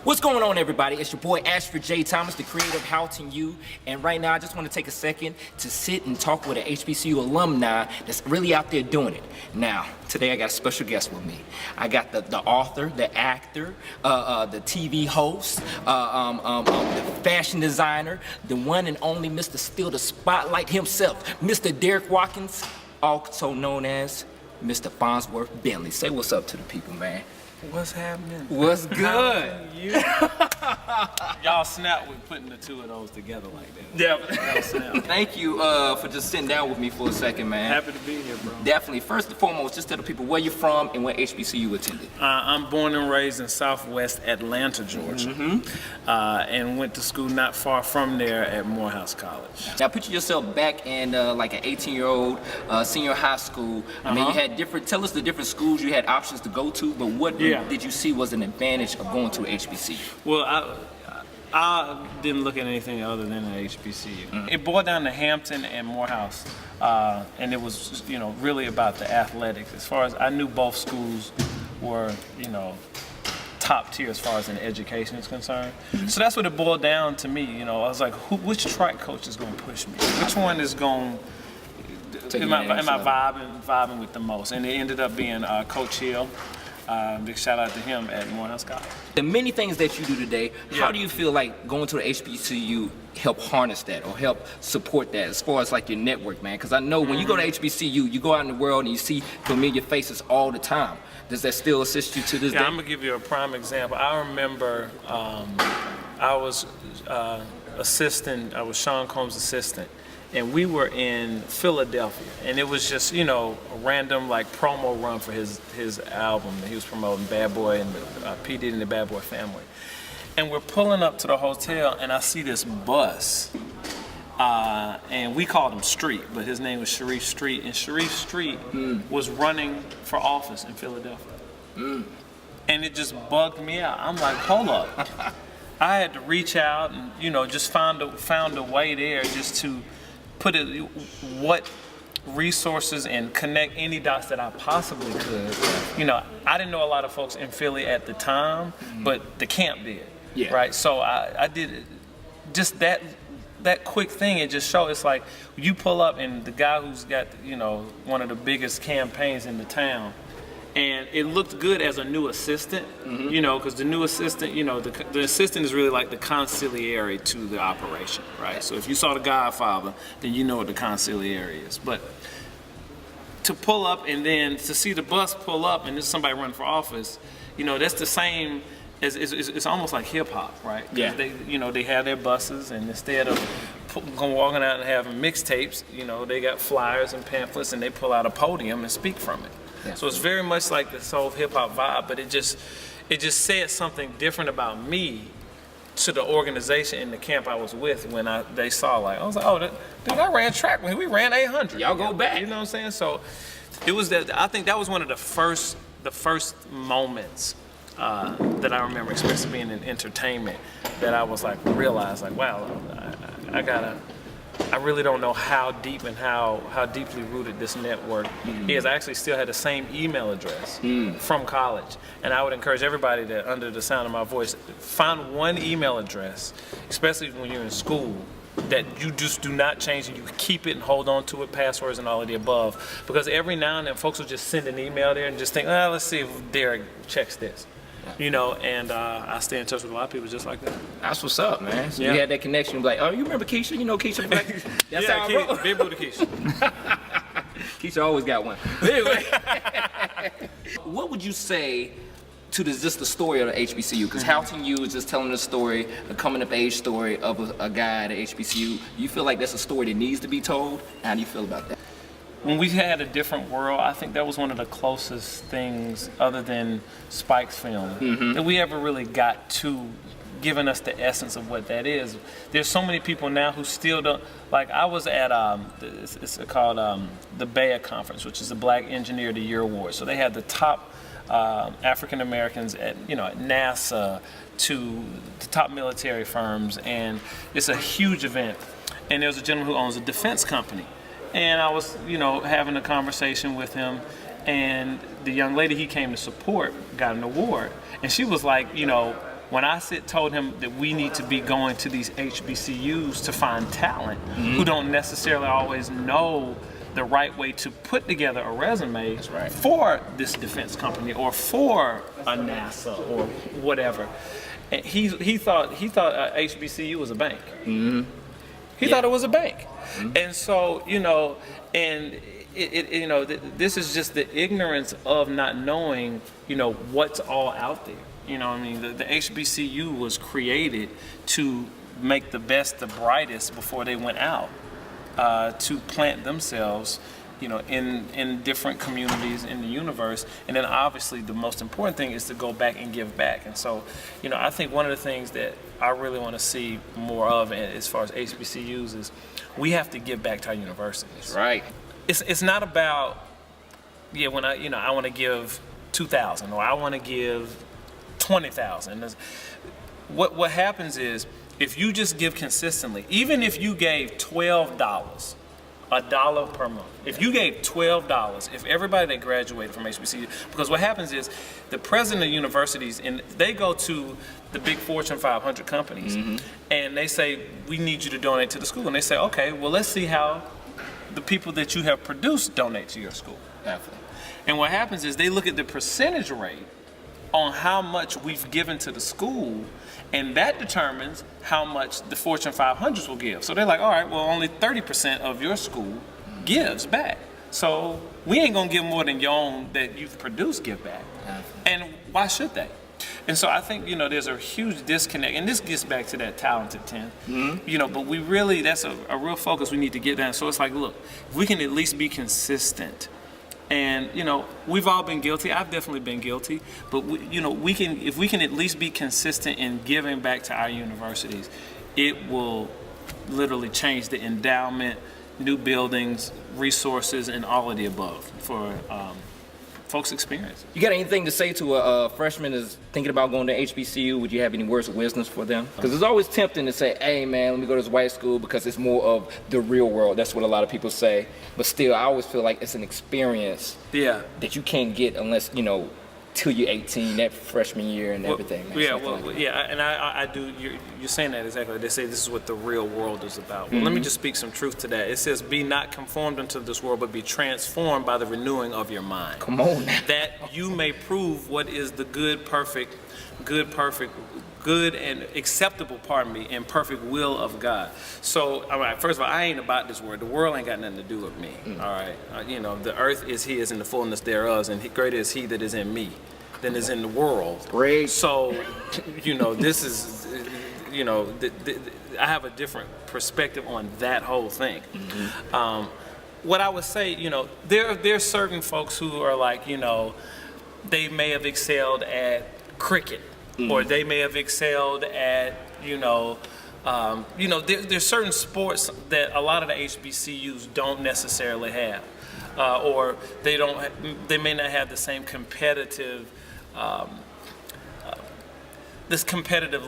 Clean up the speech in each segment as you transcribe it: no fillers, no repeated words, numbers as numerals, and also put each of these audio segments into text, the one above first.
What's going on, everybody? It's your boy Ashford J. Thomas, the creator of Howton U. And right now, I just want to take a second to sit and talk with an HBCU alumni that's really out there doing it. Now, today I got a special guest with me. I got the author, the actor, the TV host, the fashion designer, the one and only Mr. Steal the Spotlight himself, Mr. Derek Watkins, also known as Mr. Fonzworth Bentley. Say what's up to the people, man. What's happening? What's good? Y'all snap with putting the two of those together like that. Yeah. Thank you for just sitting down with me for a second, man. Happy to be here, bro. Definitely. First and foremost, just tell the people where you're from and what HBCU you attended. I'm born and raised in Southwest Atlanta, Georgia, and went to school not far from there at Morehouse College. Now, picture yourself back in like an 18-year-old senior high school. I mean, you had tell us the different schools you had options to go to, but what did you see was an advantage of going to a HBCU? Well, I didn't look at anything other than an HBCU. It boiled down to Hampton and Morehouse, and it was, really about the athletics. As far as I knew, both schools were, top tier as far as an education is concerned. So that's what it boiled down to me. I was like, which track coach is going to push me? Which one is going? Am I vibing with the most? And it ended up being Coach Hill. Big shout out to him at Morehouse College. The many things that you do today, how do you feel like going to the HBCU help harness that or help support that as far as like your network, man? Because I know when you go to HBCU, you go out in the world and you see familiar faces all the time. Does that still assist you to this day? I'm gonna give you a prime example. I remember I was Sean Combs' assistant. And we were in Philadelphia, and it was just, a random like promo run for his album that he was promoting, Bad Boy and P. Diddy and the Bad Boy Family. And we're pulling up to the hotel, and I see this bus, and we called him Street, but his name was Sharif Street, and Sharif Street was running for office in Philadelphia. And it just bugged me out. I'm like, hold up. I had to reach out and, just found a way there just to put it, what resources and connect any dots that I possibly could. I didn't know a lot of folks in Philly at the time, but the camp did, right? So I did just that quick thing. It just showed, it's like you pull up and the guy who's got, one of the biggest campaigns in the town, and it looked good as a new assistant, because the new assistant, the assistant is really like the consigliere to the operation, right? So if you saw The Godfather, then you know what the consigliere is. But to pull up and then to see the bus pull up and there's somebody running for office, that's the same as, it's almost like hip hop, right? Yeah. They have their buses, and instead of walking out and having mixtapes, they got flyers and pamphlets, and they pull out a podium and speak from it. Yeah. So it's very much like the soul hip hop vibe, but it just said something different about me to the organization in the camp I was with when they saw, like, I was like, oh, dude, I ran track when we ran 800. Y'all go back. You know what I'm saying? So it was that. I think that was one of the first moments that I remember, especially being in entertainment, that I was like realized, like, wow, I really don't know how deep and how deeply rooted this network is. I actually still had the same email address from college. And I would encourage everybody that, under the sound of my voice, find one email address, especially when you're in school, that you just do not change, and you keep it and hold on to it, passwords and all of the above. Because every now and then folks will just send an email there and just think, let's see if Derek checks this. And I stay in touch with a lot of people just like that. That's what's up, man. So you had that connection, like, oh, you remember Keisha? Keisha Black? That's how I roll. Big booty Keisha. Keisha always got one. But anyway, what would you say to just the story of the HBCU? Because Howton U is just telling the story, a coming of age story of a guy at the HBCU. You feel like that's a story that needs to be told? How do you feel about that? When we had A Different World, I think that was one of the closest things, other than Spike's film, that we ever really got to giving us the essence of what that is. There's so many people now who still don't, like, I was at, it's called the BEA Conference, which is the Black Engineer of the Year Award. So they had the top African Americans at, at NASA, to the top military firms, and it's a huge event. And there's a gentleman who owns a defense company. And I was, having a conversation with him, and the young lady he came to support got an award. And she was like, when I told him that we need to be going to these HBCUs to find talent who don't necessarily always know the right way to put together a resume for this defense company or for a NASA or whatever. And he thought HBCU was a bank. He thought it was a bank. And so, you know, and this is just the ignorance of not knowing, you know, what's all out there. You know what I mean? The HBCU was created to make the best, the brightest before they went out to plant themselves, you know, in different communities in the universe. And then obviously the most important thing is to go back and give back. And so, you know, I think one of the things that I really want to see more of as far as HBCUs is we have to give back to our universities. Right. It's not about, when I want to give 2,000 or I want to give 20,000. What happens is if you just give consistently, even if you gave $12, $1 per month, if you gave $12, if everybody that graduated from HBCU, because what happens is the president of universities, and they go to the big Fortune 500 companies, and they say, we need you to donate to the school. And they say, okay, well, let's see how the people that you have produced donate to your school. Definitely. And what happens is they look at the percentage rate on how much we've given to the school, and that determines how much the Fortune 500s will give. So they're like, all right, well, only 30% of your school gives back. So we ain't gonna give more than your own that you've produced give back. And why should they? And so I think, you know, there's a huge disconnect, and this gets back to that talented 10, you know, but we really, that's a real focus we need to get down. So it's like, look, if we can at least be consistent. And, you know, we've all been guilty. I've definitely been guilty. But, if we can at least be consistent in giving back to our universities, it will literally change the endowment, new buildings, resources, and all of the above for folks' experience. You got anything to say to a freshman that's thinking about going to HBCU? Would you have any words of wisdom for them? Because it's always tempting to say, hey man, let me go to this white school because it's more of the real world. That's what a lot of people say. But still, I always feel like it's an experience that you can't get unless, you know, till you're 18, that freshman year and everything. Man, and I do, you're saying that exactly. They say this is what the real world is about. Well, let me just speak some truth to that. It says, be not conformed unto this world, but be transformed by the renewing of your mind. Come on now. That you may prove what is the good and acceptable, and perfect will of God. So, all right, first of all, I ain't about this world. The world ain't got nothing to do with me, all right? You know, the earth is His and the fullness thereof, and greater is He that is in me than is in the world. Great. So, you know, this is, you know, I have a different perspective on that whole thing. What I would say, you know, there are certain folks who are like, you know, they may have excelled at cricket, or they may have excelled at, there's certain sports that a lot of the HBCUs don't necessarily have, or they may not have the same competitive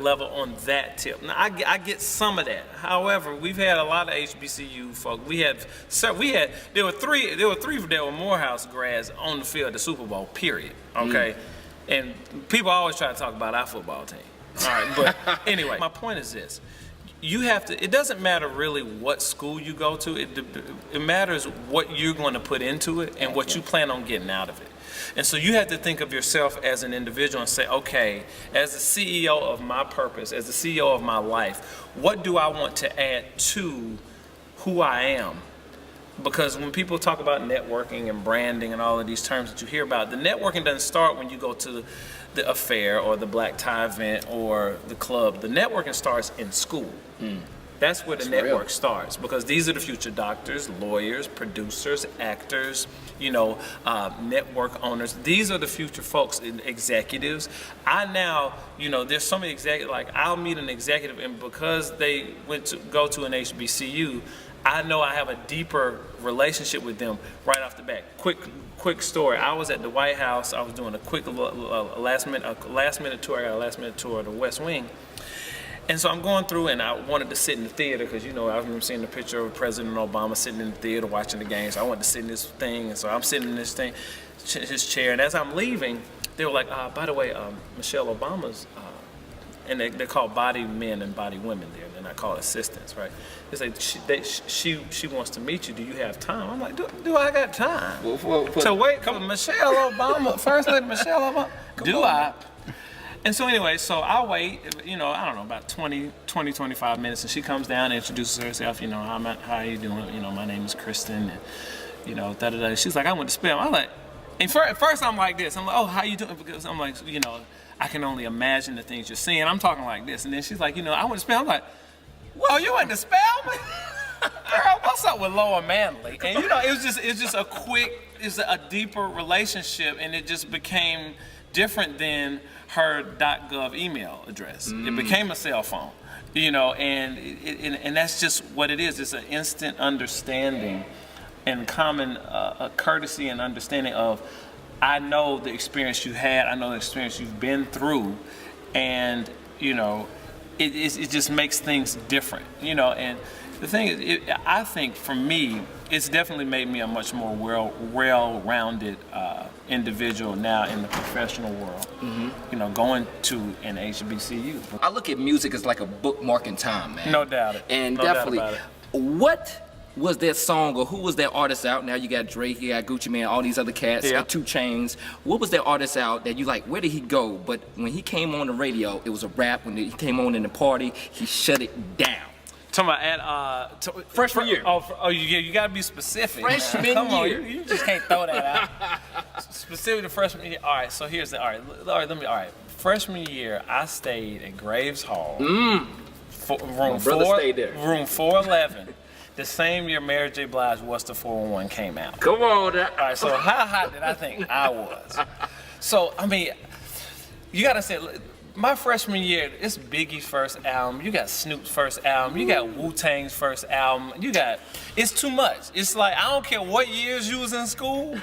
level on that tip. Now, I get some of that. However, we've had a lot of HBCU folk. There were three that were Morehouse grads on the field at the Super Bowl, period. Okay? And people always try to talk about our football team. All right, but anyway, my point is this. It doesn't matter really what school you go to. It matters what you're going to put into it and what you plan on getting out of it. And so you have to think of yourself as an individual and say, okay, as the CEO of my purpose, as the CEO of my life, what do I want to add to who I am? Because when people talk about networking and branding and all of these terms that you hear about, the networking doesn't start when you go to the affair or the black tie event or the club. The networking starts in school. That's where the network starts, because these are the future doctors, lawyers, producers, actors, network owners. These are the future folks, executives. There's so many executives, like I'll meet an executive, and because they go to an HBCU, I know I have a deeper relationship with them right off the bat. Quick story. I was at the White House. I was doing a quick last minute tour. I got a last minute tour of the West Wing. And so I'm going through, and I wanted to sit in the theater because, I remember seeing the picture of President Obama sitting in the theater watching the games. So I wanted to sit in this thing, and so I'm sitting in this thing, his chair. And as I'm leaving, they were like, by the way, Michelle Obama's and they call body men and body women there. They're not called assistants, right? It's like she wants to meet you. Do you have time? I'm like, do I got time to wait for Michelle Obama, First Lady Michelle Obama? Do I? And so anyway, so I wait, I don't know, about 25 minutes, and she comes down and introduces herself, how are you doing? My name is Kristen, and, da-da-da. She's like, I went to spell. I'm like, and at first I'm like this. I'm like, oh, how you doing? Because I'm like, I can only imagine the things you're seeing. I'm talking like this. And then she's like, I went to spell. I'm like, whoa, you went to spell? Girl, what's up with Lower Manley? And, it's just a deeper relationship, and it just became different than her .gov email address. It became a cell phone, and that's just what it is. It's an instant understanding and common courtesy and understanding of, I know the experience you had, I know the experience you've been through, and it just makes things different, and the thing is, I think for me, it's definitely made me a much more well-rounded individual now in the professional world. Going to an HBCU. I look at music as like a bookmark in time, man. No doubt. And no definitely, doubt about it. What was that song, or who was that artist out? Now you got Drake, you got Gucci Mane, all these other cats, Yeah. 2 Chainz. What was that artist out that you like, where did he go? But when he came on the radio, it was a rap. When he came on in the party, he shut it down. Talking about at Freshman year. You gotta be specific. Freshman Come on, year. you just can't throw that out. Specific to freshman year. All right, so here's the all right. Freshman year, I stayed at Graves Hall. Room stayed there. Room 411. The same year Mary J. Blige What's the 401 came out. Come on. All right, so how hot did I think I was? So I mean, you gotta say. My freshman year, it's Biggie's first album, you got Snoop's first album, you got Wu-Tang's first album, it's too much. It's like, I don't care what years you was in school,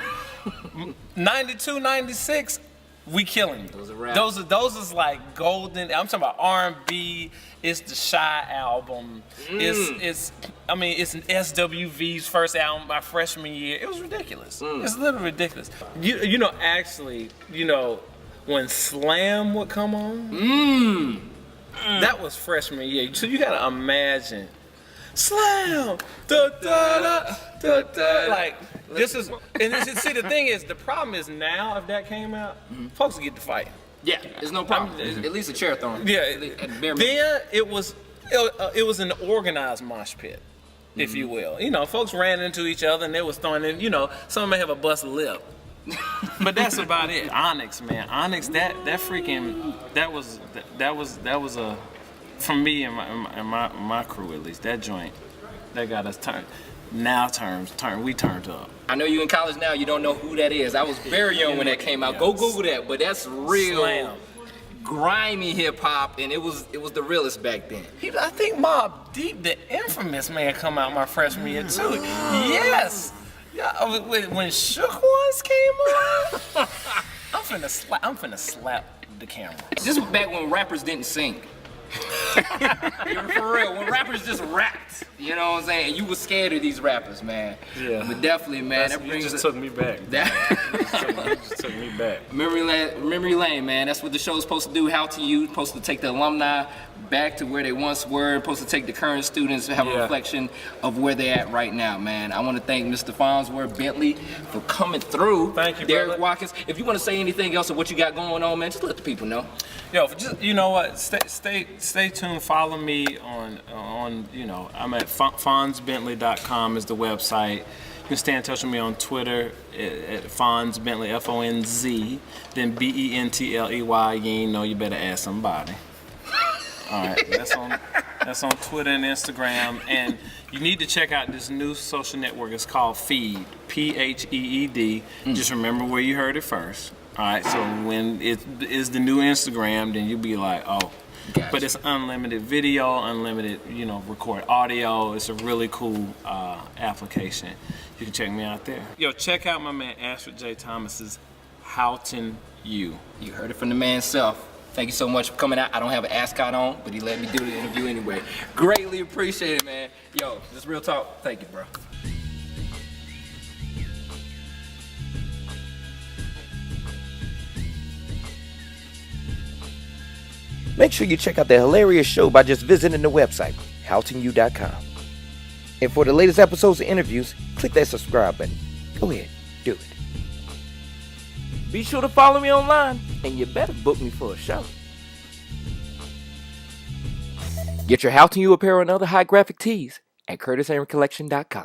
92, 96, we killing you. Those are rap. Those is like golden, I'm talking about R&B, it's the Shy album, it's SWV's first album my freshman year, it was ridiculous. It's literally ridiculous. When Slam would come on, that was freshman year. So you gotta imagine, Slam, da da da da da. Like this is, see the thing is, the problem is now if that came out, folks would get to fight. Yeah, there's no problem. At least a chair thrown. Yeah, then it was an organized mosh pit, if you will. Folks ran into each other and they was throwing in. Some may have a busted lip. But that's about it. Onyx, man. Onyx, that was a, from me and my crew at least, that joint, that got us turned. We turned up. I know you in college now, you don't know who that is. I was very young when that came out. Go Google that, but that's real Slam. Grimy hip hop, and it was the realest back then. I think Mobb Deep, the infamous man, come out my freshman year too. Yes. Yeah, when Shook Ones came on, I'm finna slap the camera. This was back when rappers didn't sing. For real, when rappers just rapped, you know what I'm saying? And you was scared of these rappers, man. Yeah. But definitely, man, You just took me back. You just took me back. Memory lane, man. That's what the show's supposed to do. Howton U, supposed to take the alumni back to where they once were, supposed to take the current students and have a reflection of where they're at right now, man. I want to thank Mr. Fonzworth, Bentley, for coming through. Thank you, Derek brother. Watkins. If you want to say anything else of what you got going on, man, just let the people know. Yo, just, you know what? Stay tuned. Follow me on I'm at fonzbentley.com is the website. You can stay in touch with me on Twitter at Fonz Bentley, Fonz, then Bentley. You ain't know, you better ask somebody. All right, that's on Twitter and Instagram, and you need to check out this new social network. It's called Feed, P-H-E-E-D. Just remember where you heard it first. All right, so when it is the new Instagram, then you'll be like, oh. Gotcha. But it's unlimited video, unlimited, record audio. It's a really cool application. You can check me out there. Yo, check out my man Ashford J. Thomas's Howton U. You heard it from the man's self. Thank you so much for coming out. I don't have an ascot on, but he let me do the interview anyway. Greatly appreciate it, man. Yo, this real talk. Thank you, bro. Make sure you check out the hilarious show by just visiting the website, howtonu.com. And for the latest episodes and interviews, click that subscribe button. Go ahead, do it. Be sure to follow me online, and you better book me for a show. Get your Howton U apparel and other high graphic tees at curtisandcollection.com.